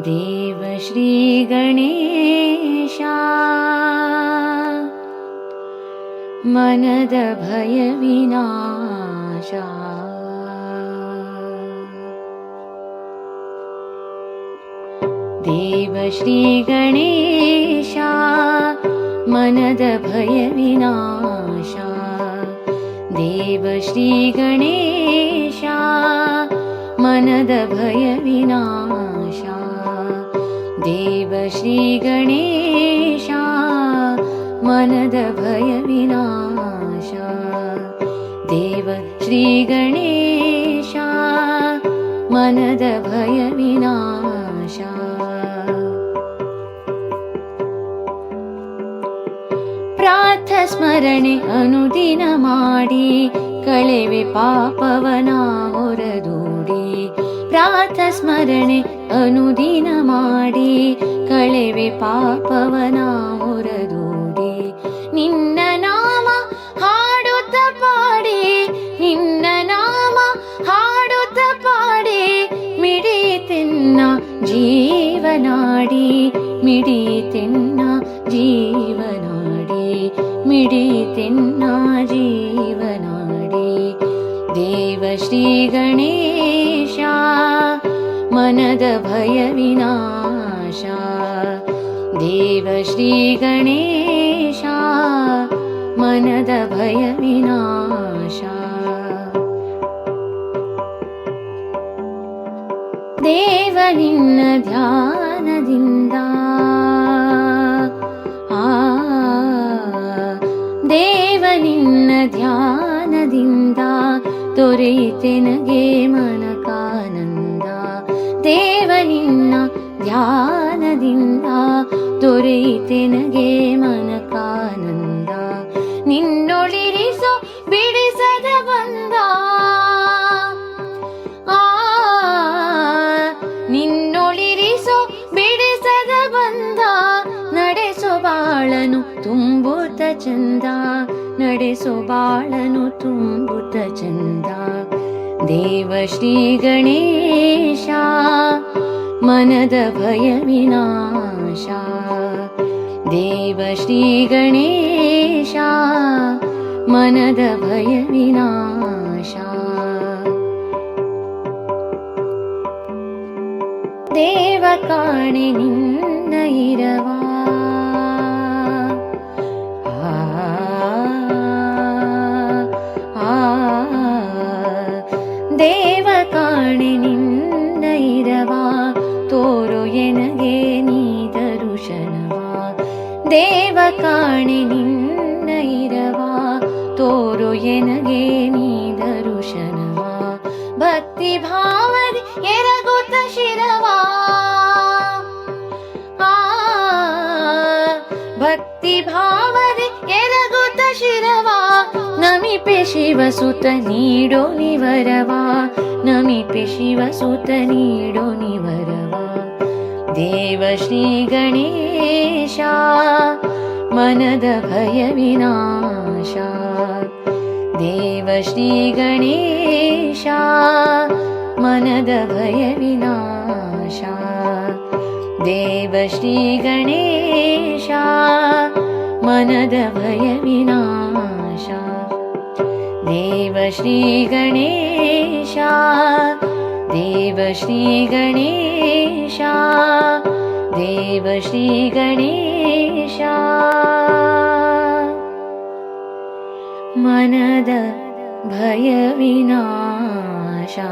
देव श्री गणेशा मनद भय विनाशा देव श्री गणेशा मनद भय विनाशा देव श्री गणेशा मनद भय विनाशा देव श्री गणेशा मनद भय विनाशा देव श्री गणेशा मनद भय विनाशा प्रार्थ स्मರಣೆ ಅನುದಿನ ಮಾಡಿ ಕಳೆವೆ ಪಾಪವನ ಹೊರದೂಡಿ ಪ್ರಾರ್ಥ ಸ್ಮರಣೆ ಅನುದಿನ ಮಾಡಿ ಕಳೆವೆ ಪಾಪವನ ಹೊರದೂಡಿ ನಿನ್ನ ನಾಮ ಹಾಡುತ್ತ ಪಾಡಿ ನಿನ್ನ ನಾಮ ಹಾಡುತ್ತ ಪಾಡಿ ಮಿಡಿತೆನ್ನ ಜೀವನಾಡಿ ಮಿಡಿತೆನ್ನ ಜೀವನಾಡಿ ಮಿಡಿತೆನ್ನ ಜೀವನಾಡಿ ದೇವ ಶ್ರೀ ಗಣೇಶಾ मनद भय विनाशा देव श्री गणेशा मनद भय विनाशा देव निन्न ध्यानदिंद देव निन्न ध्यानदिंद ದೊರೆಯಿತೆ ನಗೆ ಮನಕಾನಂದ ದೇವ ನಿನ್ನ ಧ್ಯಾನದಿಂದ ದೊರೆಯಿತೆ ನಗೆ ಮನಕಾನಂದ ನಿನ್ನೊಳಿರಿಸೋ ಬಿಡಿಸದ ಬಂದ ನಿನ್ನೊಳಿರಿಸೋ ಬಿಡಿಸದ ಬಂದ ನಡೆಸೋ ಬಾಳನು ತುಂಬುತ್ತ ಚಂದ ನಡೆಸೋ ಬಾಳನು ತುಂಬುತ್ತ ಚಂದ ದೇವ ಶ್ರೀ ಗಣೇಶಾ मनद भय विनाशा देव श्री गणेशा मनद भय विनाशा देव काणे निन्न इरवा देव काणे निन्न इरवा तोरो एनगे नी दर्शनवा देव काणे निन्न इरवा तोरो एनगे नी दर्शनवा भक्ति भावदि ಎರಗುತ್ತ ಶಿರವಾ भक्ति भावदि ಎರಗುತ್ತ ಶಿರವಾ ನಮಿಪೆ ಶಿವಸುತ ನೀಡೋ ನಿವರವಾ ನಮಿಪೆ ಶಿವಸುತ ನೀಡೋ ನಿವರವಾ देव श्री गणेशा मनद भय विनाशा देव श्री गणेशा मनद भय विनाशा देव श्री गणेशा मनद भय विनाशा देव श्री गणेशा देव श्री गणेशा देव श्री गणेशा मनद भय विनाशा।